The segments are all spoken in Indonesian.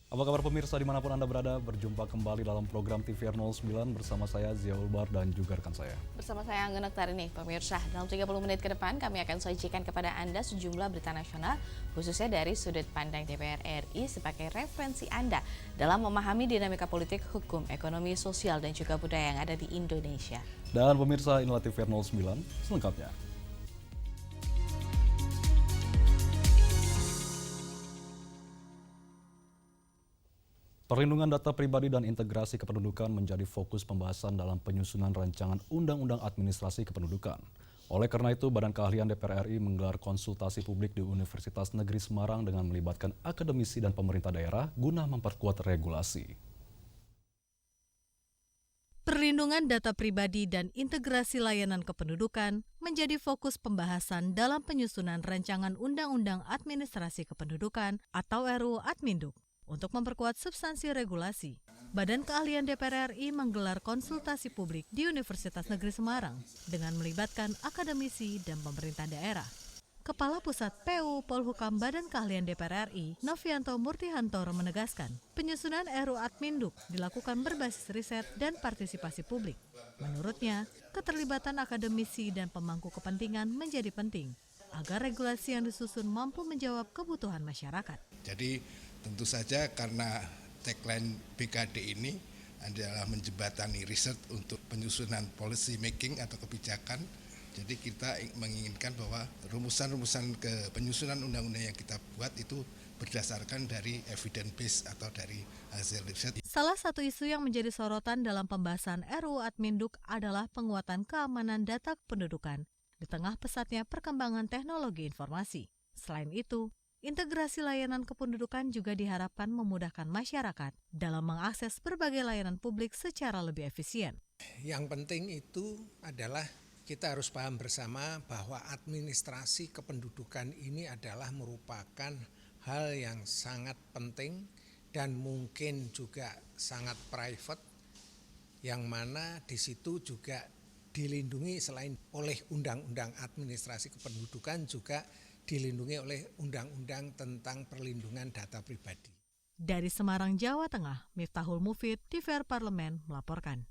Apa kabar pemirsa dimanapun Anda berada, berjumpa kembali dalam program TVR 09 bersama saya Ziaul Bar dan juga rekan saya. Bersama saya Anggun Oktarini, pemirsa. Dalam 30 menit ke depan kami akan sajikan kepada Anda sejumlah berita nasional, khususnya dari sudut pandang DPR RI sebagai referensi Anda dalam memahami dinamika politik, hukum, ekonomi, sosial, dan juga budaya yang ada di Indonesia. Dan pemirsa, inilah TVR 09 selengkapnya. Perlindungan data pribadi dan integrasi kependudukan menjadi fokus pembahasan dalam penyusunan rancangan Undang-Undang Administrasi Kependudukan. Oleh karena itu, Badan Keahlian DPR RI menggelar konsultasi publik di Universitas Negeri Semarang dengan melibatkan akademisi dan pemerintah daerah guna memperkuat regulasi. Perlindungan data pribadi dan integrasi layanan kependudukan menjadi fokus pembahasan dalam penyusunan rancangan Undang-Undang Administrasi Kependudukan atau RUU Adminduk. Untuk memperkuat substansi regulasi, Badan Keahlian DPR RI menggelar konsultasi publik di Universitas Negeri Semarang dengan melibatkan akademisi dan pemerintah daerah. Kepala Pusat PU Polhukam Badan Keahlian DPR RI, Novianto Murtihantoro menegaskan, penyusunan RUU Adminduk dilakukan berbasis riset dan partisipasi publik. Menurutnya, keterlibatan akademisi dan pemangku kepentingan menjadi penting agar regulasi yang disusun mampu menjawab kebutuhan masyarakat. Jadi tentu saja karena tagline BKD ini adalah menjembatani riset untuk penyusunan policy making atau kebijakan. Jadi kita menginginkan bahwa rumusan-rumusan ke penyusunan undang-undang yang kita buat itu berdasarkan dari evidence base atau dari hasil riset. Salah satu isu yang menjadi sorotan dalam pembahasan RUU Adminduk adalah penguatan keamanan data kependudukan di tengah pesatnya perkembangan teknologi informasi. Selain itu, integrasi layanan kependudukan juga diharapkan memudahkan masyarakat dalam mengakses berbagai layanan publik secara lebih efisien. Yang penting itu adalah kita harus paham bersama bahwa administrasi kependudukan ini adalah merupakan hal yang sangat penting dan mungkin juga sangat private, yang mana di situ juga dilindungi selain oleh Undang-Undang Administrasi Kependudukan juga dilindungi oleh Undang-Undang tentang Perlindungan Data Pribadi. Dari Semarang, Jawa Tengah, Miftahul Mufid, TVR Parlemen melaporkan.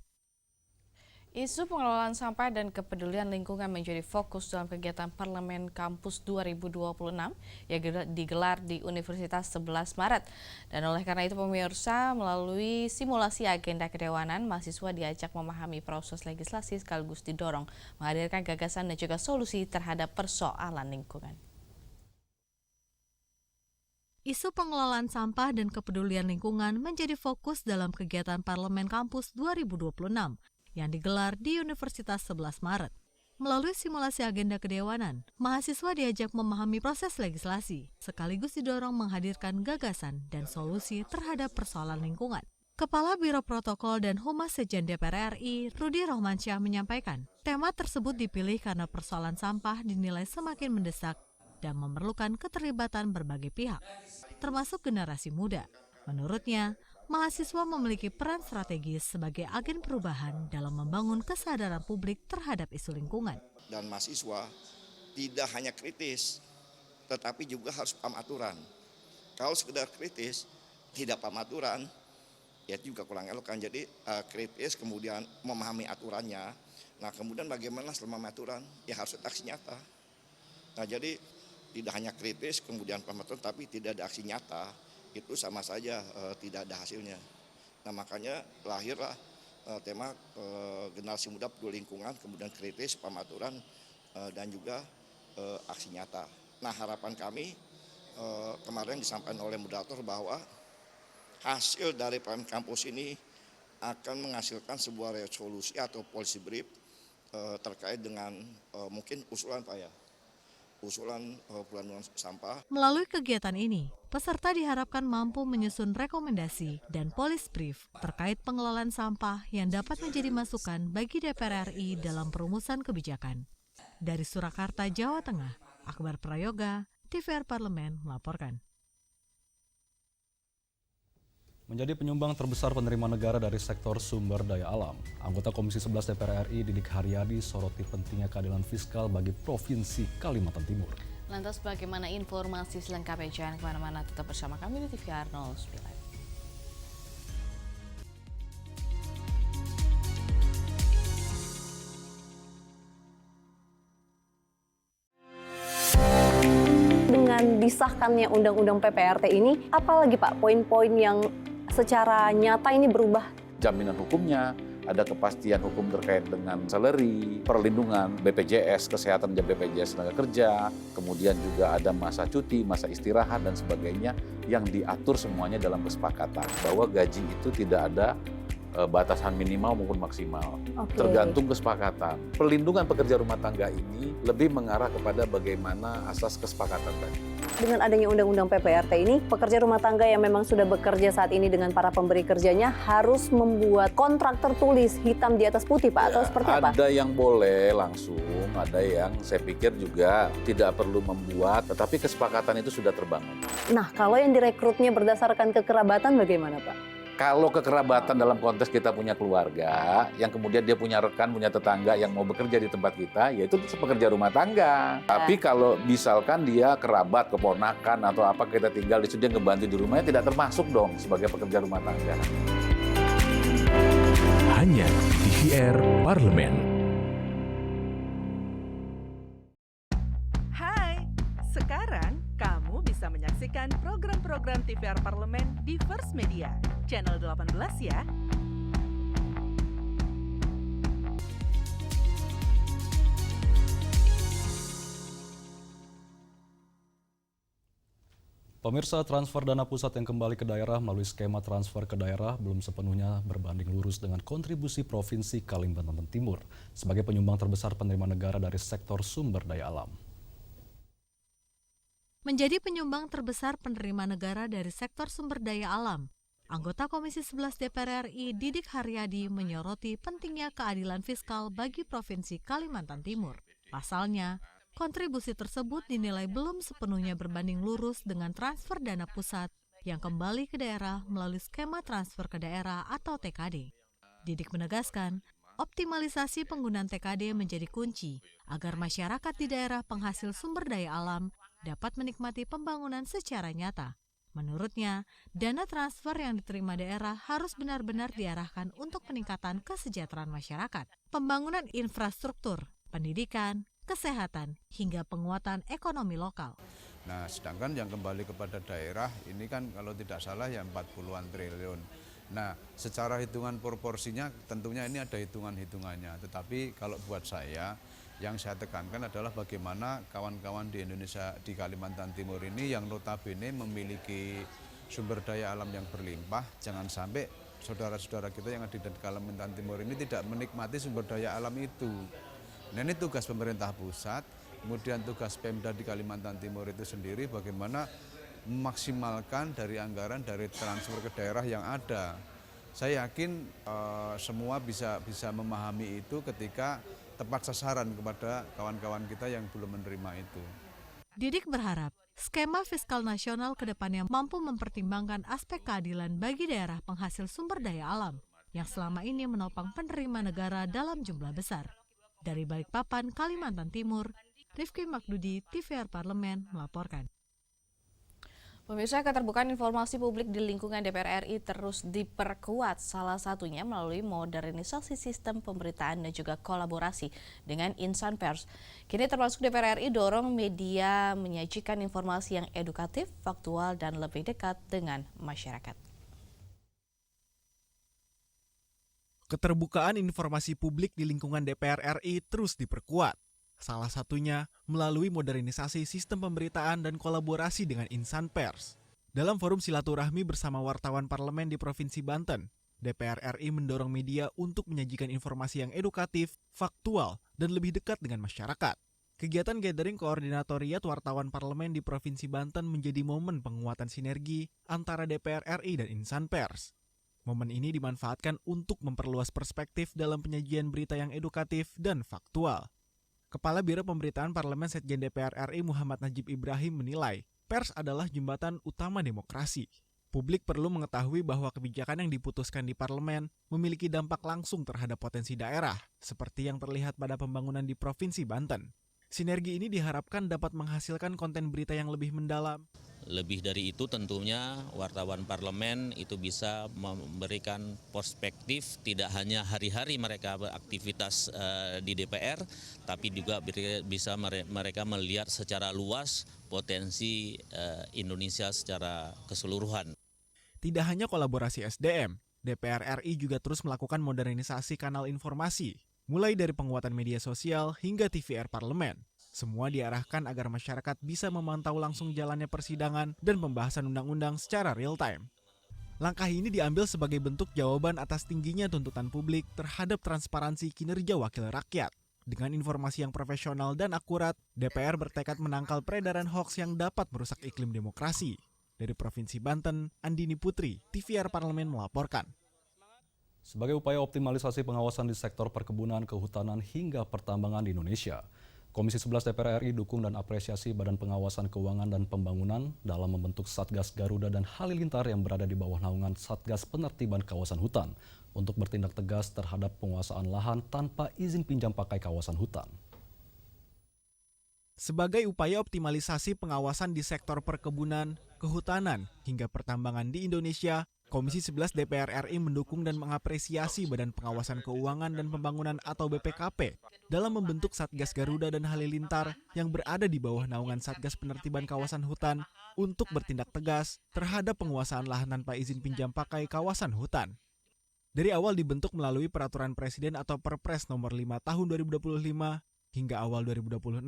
Isu pengelolaan sampah dan kepedulian lingkungan menjadi fokus dalam kegiatan Parlemen Kampus 2026 yang digelar di Universitas 11 Maret. Dan oleh karena itu pemirsa, melalui simulasi agenda kedewanan, mahasiswa diajak memahami proses legislasi sekaligus didorong menghadirkan gagasan dan juga solusi terhadap persoalan lingkungan. Isu pengelolaan sampah dan kepedulian lingkungan menjadi fokus dalam kegiatan Parlemen Kampus 2026 yang digelar di Universitas 11 Maret. Melalui simulasi agenda kedewanan, mahasiswa diajak memahami proses legislasi, sekaligus didorong menghadirkan gagasan dan solusi terhadap persoalan lingkungan. Kepala Biro Protokol dan Humas Sekjen DPR RI, Rudi Rohmansyah menyampaikan, tema tersebut dipilih karena persoalan sampah dinilai semakin mendesak dan memerlukan keterlibatan berbagai pihak, termasuk generasi muda. Menurutnya, mahasiswa memiliki peran strategis sebagai agen perubahan dalam membangun kesadaran publik terhadap isu lingkungan. Dan mahasiswa tidak hanya kritis, tetapi juga harus paham aturan. Kalau sekedar kritis, tidak paham aturan, ya juga kurang elok kan. Jadi kritis kemudian memahami aturannya. Nah kemudian bagaimana selama aturan? Ya harus ada aksi nyata. Nah jadi tidak hanya kritis kemudian paham aturan, tapi tidak ada aksi nyata. Itu sama saja tidak ada hasilnya. Nah makanya lahirlah tema generasi muda peduli lingkungan, kemudian kritis, paham aturan, dan juga aksi nyata. Nah harapan kami kemarin disampaikan oleh moderator bahwa hasil dari Parlemen Kampus ini akan menghasilkan sebuah resolusi atau policy brief terkait dengan mungkin usulan Pak ya, usulan bulan sampah. Melalui kegiatan ini, peserta diharapkan mampu menyusun rekomendasi dan policy brief terkait pengelolaan sampah yang dapat menjadi masukan bagi DPR RI dalam perumusan kebijakan. Dari Surakarta, Jawa Tengah, Akbar Prayoga, TVR Parlemen melaporkan. Menjadi penyumbang terbesar penerima negara dari sektor sumber daya alam, anggota Komisi 11 DPR RI Didik Haryadi soroti pentingnya keadilan fiskal bagi Provinsi Kalimantan Timur. Lantas bagaimana informasi selengkapnya? Jangan kemana-mana, tetap bersama kami di TVR 09. Dengan disahkannya Undang-Undang PPRT ini, apalagi Pak poin-poin yang secara nyata ini berubah? Jaminan hukumnya, ada kepastian hukum terkait dengan salary, perlindungan BPJS, kesehatan dan BPJS tenaga kerja, kemudian juga ada masa cuti, masa istirahat dan sebagainya yang diatur semuanya dalam kesepakatan bahwa gaji itu tidak ada batasan minimal maupun maksimal, tergantung kesepakatan. Perlindungan pekerja rumah tangga ini lebih mengarah kepada bagaimana asas kesepakatan tadi. Dengan adanya Undang-Undang PPRT ini, pekerja rumah tangga yang memang sudah bekerja saat ini dengan para pemberi kerjanya harus membuat kontrak tertulis hitam di atas putih, Pak, atau seperti apa? Ada yang boleh langsung, ada yang saya pikir juga tidak perlu membuat, tetapi kesepakatan itu sudah terbangun. Nah, kalau yang direkrutnya berdasarkan kekerabatan bagaimana, Pak? Kalau kekerabatan dalam konteks kita punya keluarga, yang kemudian dia punya rekan, punya tetangga yang mau bekerja di tempat kita, yaitu pekerja rumah tangga. Tapi kalau misalkan dia kerabat, keponakan, atau apa kita tinggal di situ, dia ngebantu di rumahnya, tidak termasuk dong sebagai pekerja rumah tangga. Hanya di TVR Parlemen. Hai, sekarang kamu bisa menyaksikan program-program TVR Parlemen di First Media, channel 18 ya. Pemirsa, transfer dana pusat yang kembali ke daerah melalui skema transfer ke daerah belum sepenuhnya berbanding lurus dengan kontribusi Provinsi Kalimantan Timur sebagai penyumbang terbesar penerima negara dari sektor sumber daya alam. Menjadi penyumbang terbesar penerima negara dari sektor sumber daya alam, anggota Komisi 11 DPR RI Didik Haryadi menyoroti pentingnya keadilan fiskal bagi Provinsi Kalimantan Timur. Pasalnya, kontribusi tersebut dinilai belum sepenuhnya berbanding lurus dengan transfer dana pusat yang kembali ke daerah melalui skema transfer ke daerah atau TKD. Didik menegaskan, optimalisasi penggunaan TKD menjadi kunci agar masyarakat di daerah penghasil sumber daya alam dapat menikmati pembangunan secara nyata. Menurutnya, dana transfer yang diterima daerah harus benar-benar diarahkan untuk peningkatan kesejahteraan masyarakat, pembangunan infrastruktur, pendidikan, kesehatan, hingga penguatan ekonomi lokal. Nah, sedangkan yang kembali kepada daerah ini kan kalau tidak salah ya 40-an triliun. Nah, secara hitungan proporsinya tentunya ini ada hitungan-hitungannya. Tetapi kalau buat saya, yang saya tekankan adalah bagaimana kawan-kawan di Indonesia, di Kalimantan Timur ini yang notabene memiliki sumber daya alam yang berlimpah, jangan sampai saudara-saudara kita yang ada di Kalimantan Timur ini tidak menikmati sumber daya alam itu. Nah, ini tugas pemerintah pusat, kemudian tugas Pemda di Kalimantan Timur itu sendiri bagaimana memaksimalkan dari anggaran dari transfer ke daerah yang ada. Saya yakin semua bisa memahami itu ketika tepat sasaran kepada kawan-kawan kita yang belum menerima itu. Didik berharap skema fiskal nasional ke depannya mampu mempertimbangkan aspek keadilan bagi daerah penghasil sumber daya alam yang selama ini menopang penerima negara dalam jumlah besar. Dari Balikpapan, Kalimantan Timur, Rifki Makdudi, TVR Parlemen melaporkan. Pemirsa, keterbukaan informasi publik di lingkungan DPR RI terus diperkuat, salah satunya melalui modernisasi sistem pemberitaan dan juga kolaborasi dengan insan pers. Kini termasuk DPR RI dorong media menyajikan informasi yang edukatif, faktual, dan lebih dekat dengan masyarakat. Keterbukaan informasi publik di lingkungan DPR RI terus diperkuat. Salah satunya melalui modernisasi sistem pemberitaan dan kolaborasi dengan insan pers. Dalam forum silaturahmi bersama wartawan parlemen di Provinsi Banten, DPR RI mendorong media untuk menyajikan informasi yang edukatif, faktual, dan lebih dekat dengan masyarakat. Kegiatan gathering koordinatoriat wartawan parlemen di Provinsi Banten menjadi momen penguatan sinergi antara DPR RI dan insan pers. Momen ini dimanfaatkan untuk memperluas perspektif dalam penyajian berita yang edukatif dan faktual. Kepala Biro Pemberitaan Parlemen Sekjen DPR RI Muhammad Najib Ibrahim menilai, pers adalah jembatan utama demokrasi. Publik perlu mengetahui bahwa kebijakan yang diputuskan di parlemen memiliki dampak langsung terhadap potensi daerah, seperti yang terlihat pada pembangunan di Provinsi Banten. Sinergi ini diharapkan dapat menghasilkan konten berita yang lebih mendalam. Lebih dari itu tentunya wartawan parlemen itu bisa memberikan perspektif tidak hanya hari-hari mereka beraktivitas di DPR, tapi juga bisa mereka melihat secara luas potensi Indonesia secara keseluruhan. Tidak hanya kolaborasi SDM, DPR RI juga terus melakukan modernisasi kanal informasi, mulai dari penguatan media sosial hingga TVR parlemen. Semua diarahkan agar masyarakat bisa memantau langsung jalannya persidangan dan pembahasan undang-undang secara real-time. Langkah ini diambil sebagai bentuk jawaban atas tingginya tuntutan publik terhadap transparansi kinerja wakil rakyat. Dengan informasi yang profesional dan akurat, DPR bertekad menangkal peredaran hoaks yang dapat merusak iklim demokrasi. Dari Provinsi Banten, Andini Putri, TVR Parlemen melaporkan. Sebagai upaya optimalisasi pengawasan di sektor perkebunan, kehutanan, hingga pertambangan di Indonesia, Komisi 11 DPR RI dukung dan apresiasi Badan Pengawasan Keuangan dan Pembangunan dalam membentuk Satgas Garuda dan Halilintar yang berada di bawah naungan Satgas Penertiban Kawasan Hutan untuk bertindak tegas terhadap penguasaan lahan tanpa izin pinjam pakai kawasan hutan. Sebagai upaya optimalisasi pengawasan di sektor perkebunan, kehutanan, hingga pertambangan di Indonesia, Komisi 11 DPR RI mendukung dan mengapresiasi Badan Pengawasan Keuangan dan Pembangunan atau BPKP dalam membentuk Satgas Garuda dan Halilintar yang berada di bawah naungan Satgas Penertiban Kawasan Hutan untuk bertindak tegas terhadap penguasaan lahan tanpa izin pinjam pakai kawasan hutan. Dari awal dibentuk melalui Peraturan Presiden atau Perpres nomor 5 tahun 2025 hingga awal 2026,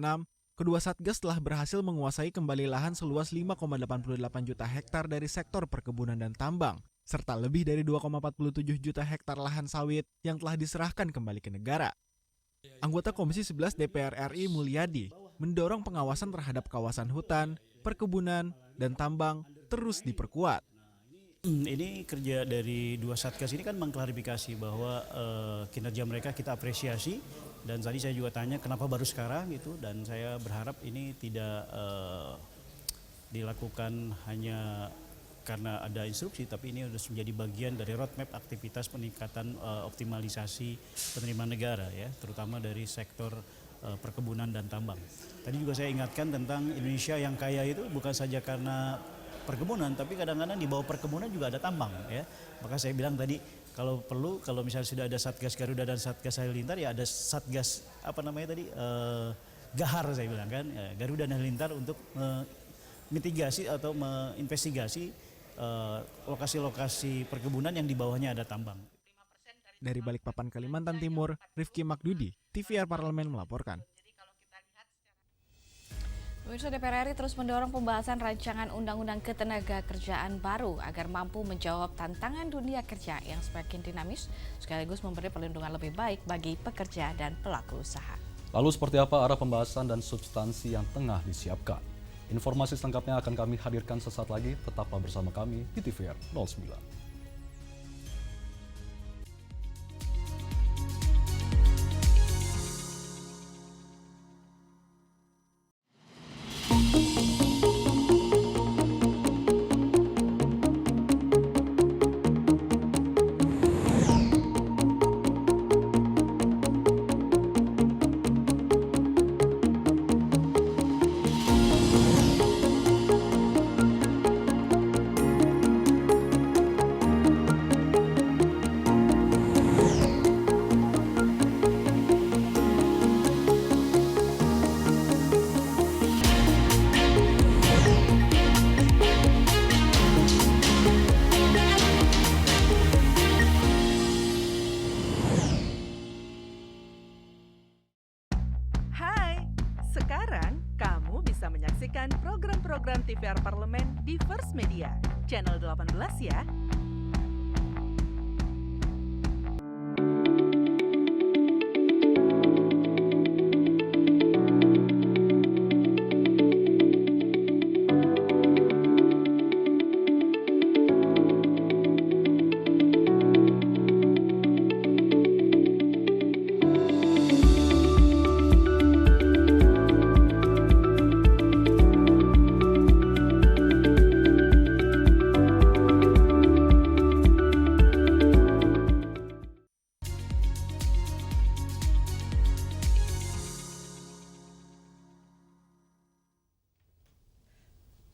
kedua Satgas telah berhasil menguasai kembali lahan seluas 5,88 juta hektar dari sektor perkebunan dan tambang, serta lebih dari 2,47 juta hektar lahan sawit yang telah diserahkan kembali ke negara. Anggota Komisi 11 DPR RI Mulyadi mendorong pengawasan terhadap kawasan hutan, perkebunan, dan tambang terus diperkuat. Ini kerja dari dua Satgas ini kan mengklarifikasi bahwa kinerja mereka kita apresiasi. Dan tadi saya juga tanya kenapa baru sekarang gitu, dan saya berharap ini tidak dilakukan hanya karena ada instruksi, tapi ini harus menjadi bagian dari roadmap aktivitas peningkatan optimalisasi penerimaan negara ya, terutama dari sektor perkebunan dan tambang. Tadi juga saya ingatkan tentang Indonesia yang kaya itu bukan saja karena perkebunan, tapi kadang-kadang di bawah perkebunan juga ada tambang ya. Maka saya bilang tadi kalau perlu, kalau misalnya sudah ada Satgas Garuda dan Satgas Halilintar, ya ada Satgas Gahar saya bilang kan, ya, Garuda dan Halilintar untuk mitigasi atau menginvestigasi lokasi-lokasi perkebunan yang di bawahnya ada tambang. Dari Balikpapan, Kalimantan Timur, Rifki Makdudi, TVR Parlemen melaporkan. Pemirsa, DPR RI terus mendorong pembahasan rancangan Undang-Undang Ketenagakerjaan baru agar mampu menjawab tantangan dunia kerja yang semakin dinamis, sekaligus memberi perlindungan lebih baik bagi pekerja dan pelaku usaha. Lalu seperti apa arah pembahasan dan substansi yang tengah disiapkan? Informasi selengkapnya akan kami hadirkan sesaat lagi, tetaplah bersama kami di TVR 09. Sekarang, kamu bisa menyaksikan program-program TVR Parlemen di First Media, channel 18 ya.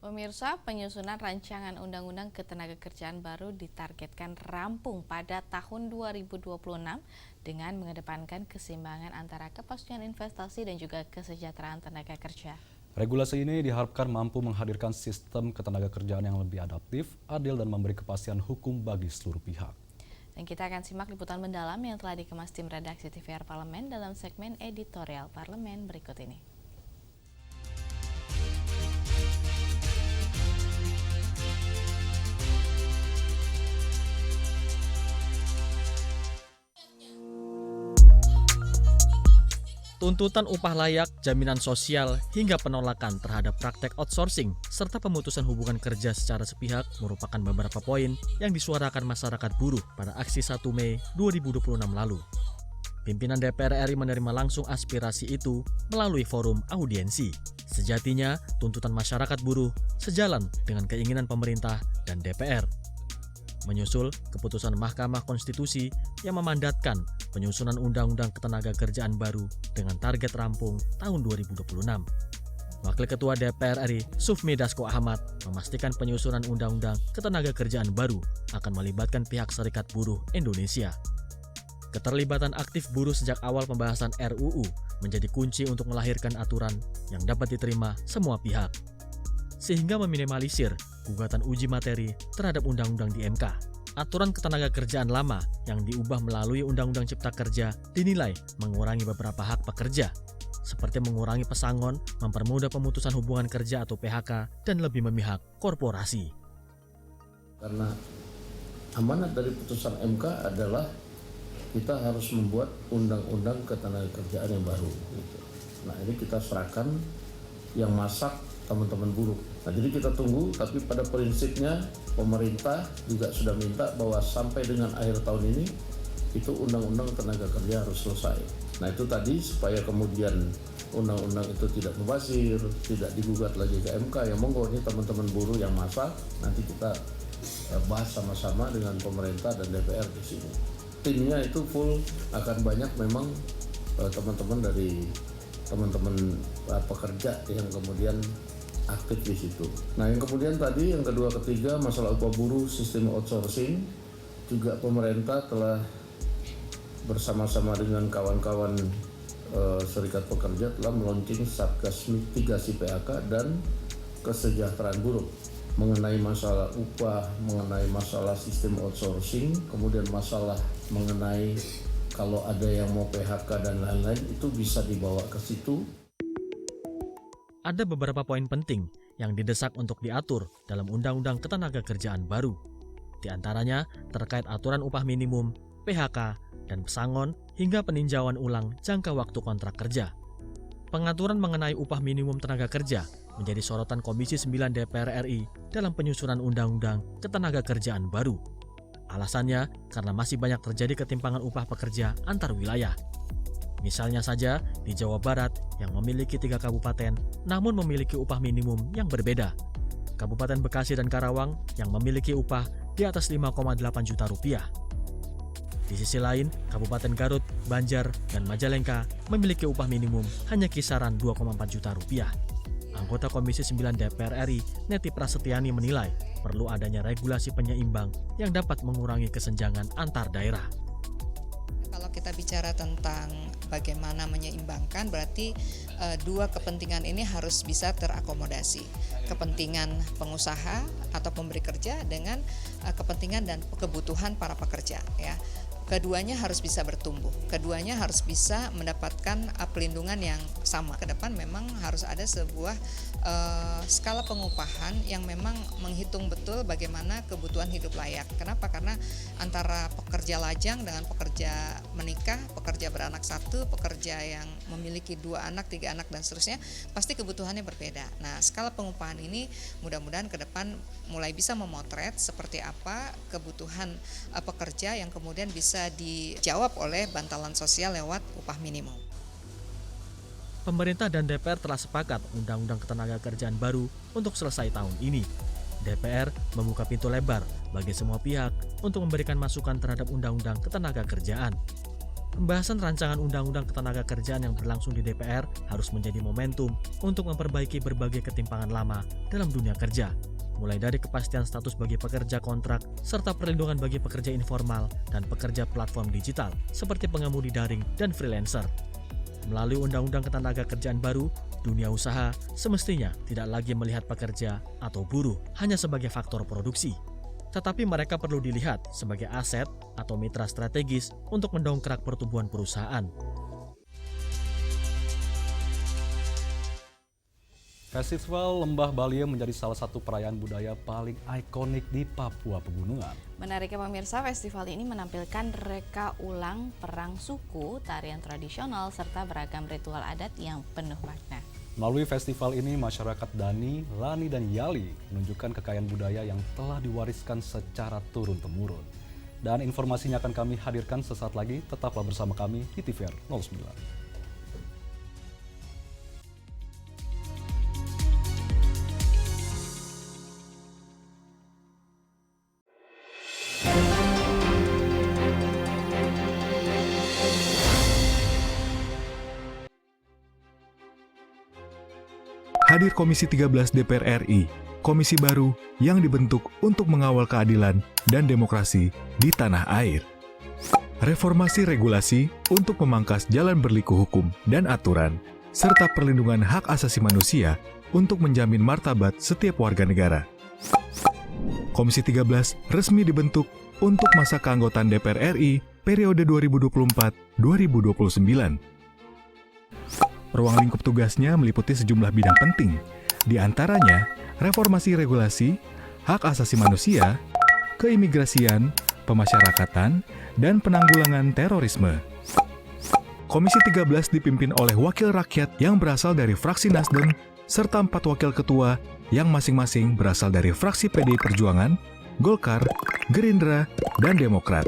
Pemirsa, penyusunan rancangan Undang-Undang Ketenagakerjaan baru ditargetkan rampung pada tahun 2026 dengan mengedepankan keseimbangan antara kepastian investasi dan juga kesejahteraan tenaga kerja. Regulasi ini diharapkan mampu menghadirkan sistem ketenagakerjaan yang lebih adaptif, adil, dan memberi kepastian hukum bagi seluruh pihak. Dan kita akan simak liputan mendalam yang telah dikemas tim redaksi TVR Parlemen dalam segmen editorial Parlemen berikut ini. Tuntutan upah layak, jaminan sosial, hingga penolakan terhadap praktek outsourcing serta pemutusan hubungan kerja secara sepihak merupakan beberapa poin yang disuarakan masyarakat buruh pada aksi 1 Mei 2026 lalu. Pimpinan DPR RI menerima langsung aspirasi itu melalui forum audiensi. Sejatinya, tuntutan masyarakat buruh sejalan dengan keinginan pemerintah dan DPR. Menyusul keputusan Mahkamah Konstitusi yang memandatkan penyusunan Undang-Undang Ketenagakerjaan baru dengan target rampung tahun 2026. Wakil Ketua DPR RI, Sufmi Dasko Ahmad, memastikan penyusunan Undang-Undang Ketenagakerjaan baru akan melibatkan pihak Serikat Buruh Indonesia. Keterlibatan aktif buruh sejak awal pembahasan RUU menjadi kunci untuk melahirkan aturan yang dapat diterima semua pihak, sehingga meminimalisir gugatan uji materi terhadap undang-undang di MK. Aturan ketenagakerjaan lama yang diubah melalui Undang-Undang Cipta Kerja dinilai mengurangi beberapa hak pekerja, seperti mengurangi pesangon, mempermudah pemutusan hubungan kerja atau PHK, dan lebih memihak korporasi. Karena amanat dari putusan MK adalah kita harus membuat Undang-Undang Ketenagakerjaan yang baru. Nah, ini kita serahkan yang masak teman-teman buruh. Nah, jadi kita tunggu, tapi pada prinsipnya pemerintah juga sudah minta bahwa sampai dengan akhir tahun ini itu undang-undang tenaga kerja harus selesai. Nah, itu tadi supaya kemudian undang-undang itu tidak mubazir, tidak digugat lagi ke MK. Ya monggo, ini teman-teman buruh yang masak, nanti kita bahas sama-sama dengan pemerintah dan DPR di sini. Timnya itu full, akan banyak memang teman-teman dari teman-teman pekerja yang kemudian aktif di situ. Nah, yang kemudian tadi yang kedua ketiga masalah upah buruh sistem outsourcing, juga pemerintah telah bersama-sama dengan kawan-kawan serikat pekerja telah meluncurkan Satgas mitigasi PHK dan kesejahteraan buruh mengenai masalah upah, mengenai masalah sistem outsourcing, kemudian masalah mengenai kalau ada yang mau PHK dan lain-lain itu bisa dibawa ke situ. Ada beberapa poin penting yang didesak untuk diatur dalam Undang-Undang Ketenagakerjaan baru. Di antaranya terkait aturan upah minimum, PHK, dan pesangon hingga peninjauan ulang jangka waktu kontrak kerja. Pengaturan mengenai upah minimum tenaga kerja menjadi sorotan Komisi 9 DPR RI dalam penyusunan Undang-Undang Ketenagakerjaan baru. Alasannya karena masih banyak terjadi ketimpangan upah pekerja antar wilayah. Misalnya saja di Jawa Barat yang memiliki 3 kabupaten namun memiliki upah minimum yang berbeda. Kabupaten Bekasi dan Karawang yang memiliki upah di atas 5,8 juta rupiah. Di sisi lain, Kabupaten Garut, Banjar, dan Majalengka memiliki upah minimum hanya kisaran 2,4 juta rupiah. Anggota Komisi 9 DPR RI, Neti Prasetyani menilai perlu adanya regulasi penyeimbang yang dapat mengurangi kesenjangan antar daerah. Kalau kita bicara tentang bagaimana menyeimbangkan, berarti dua kepentingan ini harus bisa terakomodasi. Kepentingan pengusaha atau pemberi kerja dengan kepentingan dan kebutuhan para pekerja. Ya. Keduanya harus bisa bertumbuh, keduanya harus bisa mendapatkan pelindungan yang sama. Ke depan memang harus ada sebuah skala pengupahan yang memang menghitung betul bagaimana kebutuhan hidup layak. Kenapa? Karena antara pekerja lajang dengan pekerja menikah, pekerja beranak satu, pekerja yang memiliki 2 anak, 3 anak, dan seterusnya, pasti kebutuhannya berbeda. Nah, skala pengupahan ini mudah-mudahan ke depan mulai bisa memotret seperti apa kebutuhan pekerja yang kemudian bisa dijawab oleh bantalan sosial lewat upah minimum. Pemerintah dan DPR telah sepakat Undang-Undang Ketenagakerjaan baru untuk selesai tahun ini. DPR membuka pintu lebar bagi semua pihak untuk memberikan masukan terhadap Undang-Undang Ketenagakerjaan. pembahasan rancangan undang-undang ketenagakerjaan yang berlangsung di DPR harus menjadi momentum untuk memperbaiki berbagai ketimpangan lama dalam dunia kerja, mulai dari kepastian status bagi pekerja kontrak, serta perlindungan bagi pekerja informal dan pekerja platform digital, seperti pengemudi daring dan freelancer. Melalui Undang-Undang Ketenagakerjaan baru, dunia usaha semestinya tidak lagi melihat pekerja atau buruh hanya sebagai faktor produksi, tetapi mereka perlu dilihat sebagai aset atau mitra strategis untuk mendongkrak pertumbuhan perusahaan. Festival Lembah Baliem menjadi salah satu perayaan budaya paling ikonik di Papua Pegunungan. Menariknya pemirsa, festival ini menampilkan reka ulang perang suku, tarian tradisional, serta beragam ritual adat yang penuh makna. Melalui festival ini, masyarakat Dani, Lani, dan Yali menunjukkan kekayaan budaya yang telah diwariskan secara turun-temurun. Dan informasinya akan kami hadirkan sesaat lagi, tetaplah bersama kami di TVR 09. Hadir Komisi 13 DPR RI, komisi baru yang dibentuk untuk mengawal keadilan dan demokrasi di tanah air. Reformasi regulasi untuk memangkas jalan berliku hukum dan aturan, serta perlindungan hak asasi manusia untuk menjamin martabat setiap warga negara. Komisi 13 resmi dibentuk untuk masa keanggotaan DPR RI periode 2024-2029. Ruang lingkup tugasnya meliputi sejumlah bidang penting, di antaranya reformasi regulasi, hak asasi manusia, keimigrasian, pemasyarakatan, dan penanggulangan terorisme. Komisi 13 dipimpin oleh wakil rakyat yang berasal dari fraksi Nasdem, serta 4 wakil ketua yang masing-masing berasal dari fraksi PDI Perjuangan, Golkar, Gerindra, dan Demokrat.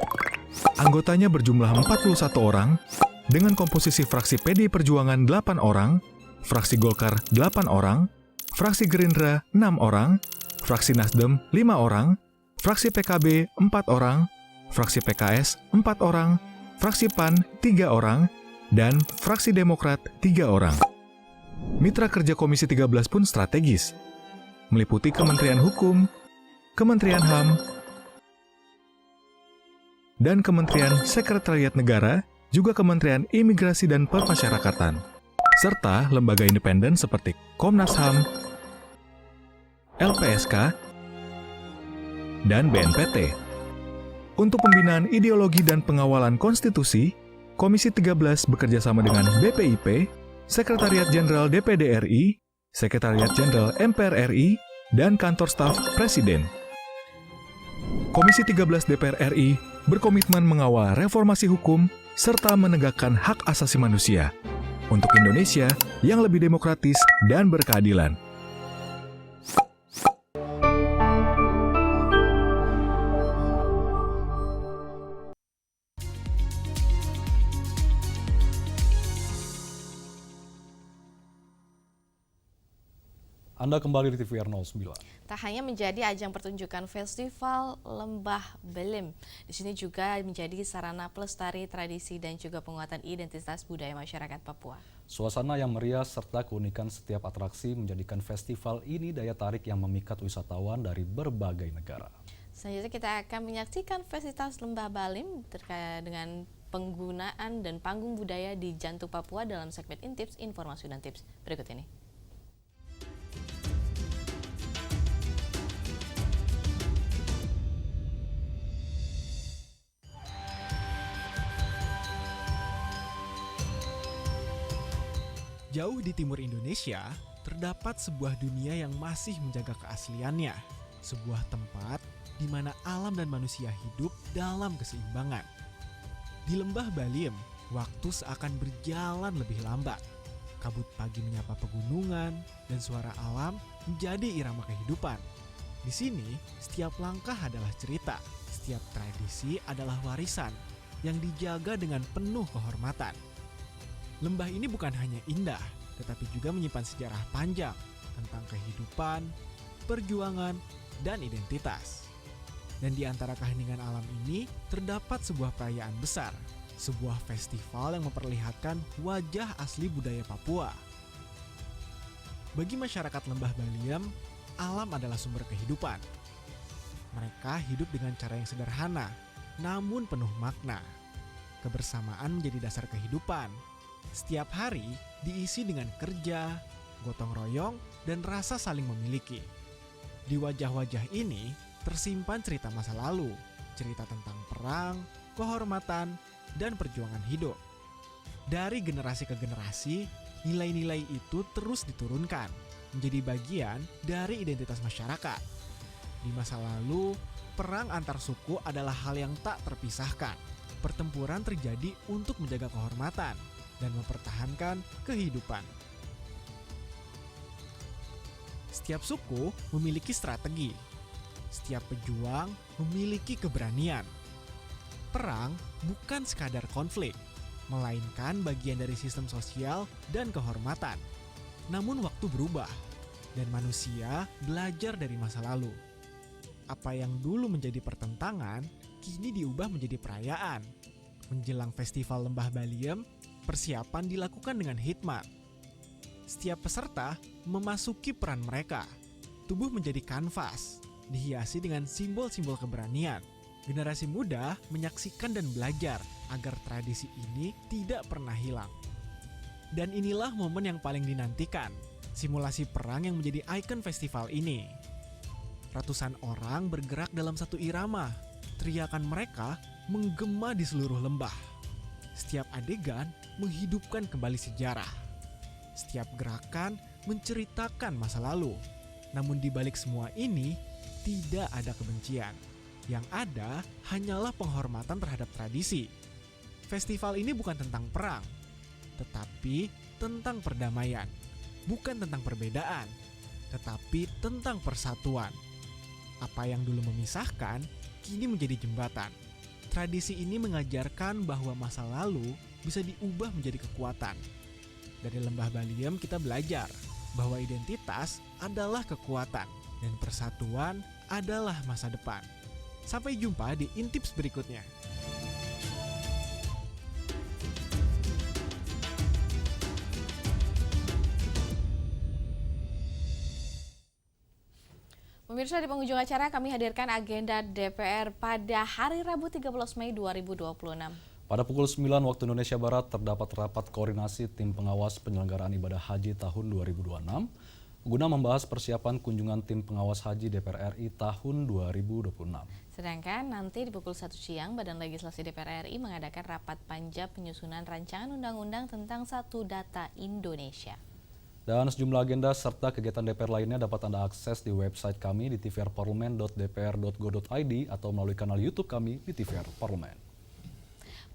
Anggotanya berjumlah 41 orang, dengan komposisi fraksi PDI Perjuangan 8 orang, fraksi Golkar 8 orang, fraksi Gerindra 6 orang, fraksi Nasdem 5 orang, fraksi PKB 4 orang, fraksi PKS 4 orang, fraksi PAN 3 orang, dan fraksi Demokrat 3 orang. Mitra kerja Komisi 13 pun strategis, meliputi Kementerian Hukum, Kementerian HAM, dan Kementerian Sekretariat Negara, juga Kementerian Imigrasi dan Pemasyarakatan, serta lembaga independen seperti Komnas HAM, LPSK, dan BNPT. Untuk pembinaan ideologi dan pengawalan konstitusi, Komisi 13 bekerja sama dengan BPIP, Sekretariat Jenderal DPD RI, Sekretariat Jenderal MPR RI, dan Kantor Staf Presiden. Komisi 13 DPR RI berkomitmen mengawal reformasi hukum serta menegakkan hak asasi manusia untuk Indonesia yang lebih demokratis dan berkeadilan. Anda kembali di TVR 09. Tak hanya menjadi ajang pertunjukan festival Lembah Baliem, di sini juga menjadi sarana pelestari tradisi dan juga penguatan identitas budaya masyarakat Papua. Suasana yang meriah serta keunikan setiap atraksi menjadikan festival ini daya tarik yang memikat wisatawan dari berbagai negara. Selanjutnya kita akan menyaksikan festival Lembah Baliem terkait dengan penggunaan dan panggung budaya di jantung Papua dalam segmen Intips, Informasi dan Tips berikut ini. Jauh di timur Indonesia, terdapat sebuah dunia yang masih menjaga keasliannya. Sebuah tempat di mana alam dan manusia hidup dalam keseimbangan. Di Lembah Baliem, waktu seakan berjalan lebih lambat. Kabut pagi menyapa pegunungan dan suara alam menjadi irama kehidupan. Di sini, setiap langkah adalah cerita, setiap tradisi adalah warisan yang dijaga dengan penuh kehormatan. Lembah ini bukan hanya indah, tetapi juga menyimpan sejarah panjang tentang kehidupan, perjuangan, dan identitas. Dan di antara keheningan alam ini, terdapat sebuah perayaan besar, sebuah festival yang memperlihatkan wajah asli budaya Papua. Bagi masyarakat Lembah Baliem, alam adalah sumber kehidupan. Mereka hidup dengan cara yang sederhana, namun penuh makna. Kebersamaan menjadi dasar kehidupan. Setiap hari diisi dengan kerja, gotong royong, dan rasa saling memiliki. Di wajah-wajah ini tersimpan cerita masa lalu, cerita tentang perang, kehormatan, dan perjuangan hidup. Dari generasi ke generasi, nilai-nilai itu terus diturunkan, menjadi bagian dari identitas masyarakat. Di masa lalu, perang antar suku adalah hal yang tak terpisahkan. Pertempuran terjadi untuk menjaga kehormatan dan mempertahankan kehidupan. Setiap suku memiliki strategi. Setiap pejuang memiliki keberanian. Perang bukan sekadar konflik, melainkan bagian dari sistem sosial dan kehormatan. Namun waktu berubah, dan manusia belajar dari masa lalu. Apa yang dulu menjadi pertentangan, kini diubah menjadi perayaan. Menjelang Festival Lembah Baliem, persiapan dilakukan dengan hikmat. Setiap peserta memasuki peran mereka. Tubuh menjadi kanvas, dihiasi dengan simbol-simbol keberanian. Generasi muda menyaksikan dan belajar agar tradisi ini tidak pernah hilang. Dan inilah momen yang paling dinantikan, simulasi perang yang menjadi ikon festival ini. Ratusan orang bergerak dalam satu irama, teriakan mereka menggema di seluruh lembah. Setiap adegan menghidupkan kembali sejarah. Setiap gerakan menceritakan masa lalu. Namun di balik semua ini, tidak ada kebencian. Yang ada hanyalah penghormatan terhadap tradisi. Festival ini bukan tentang perang, tetapi tentang perdamaian. Bukan tentang perbedaan, tetapi tentang persatuan. Apa yang dulu memisahkan, kini menjadi jembatan. Tradisi ini mengajarkan bahwa masa lalu bisa diubah menjadi kekuatan. Dari Lembah Baliem kita belajar bahwa identitas adalah kekuatan dan persatuan adalah masa depan. Sampai jumpa di Intips berikutnya. Pemirsa, di penghujung acara kami hadirkan agenda DPR pada hari Rabu 13 Mei 2026. Pada pukul 9 waktu Indonesia Barat terdapat rapat koordinasi tim pengawas penyelenggaraan ibadah haji tahun 2026 guna membahas persiapan kunjungan tim pengawas haji DPR RI tahun 2026. Sedangkan nanti di pukul 1 siang Badan Legislasi DPR RI mengadakan rapat panja penyusunan rancangan undang-undang tentang Satu Data Indonesia. Dan sejumlah agenda serta kegiatan DPR lainnya dapat Anda akses di website kami di tvrparlemen.dpr.go.id atau melalui kanal YouTube kami di TVR Parlemen.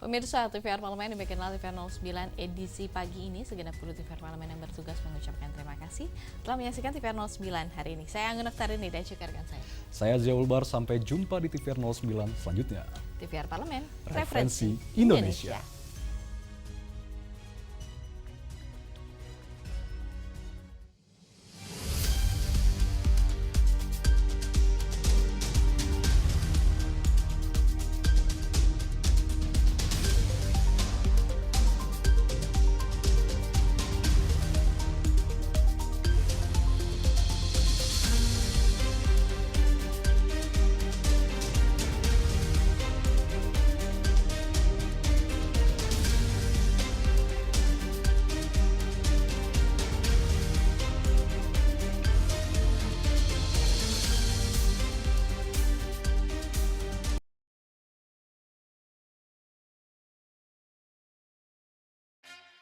Pemirsa, TVR Parlemen demikianlah TVR 09 edisi pagi ini. Segenap kru TVR Parlemen yang bertugas mengucapkan terima kasih telah menyaksikan TVR 09 hari ini. Saya Anggun Oktarini dan rekan saya Ziaul Bar, sampai jumpa di TVR 09 selanjutnya. TVR Parlemen, referensi Indonesia.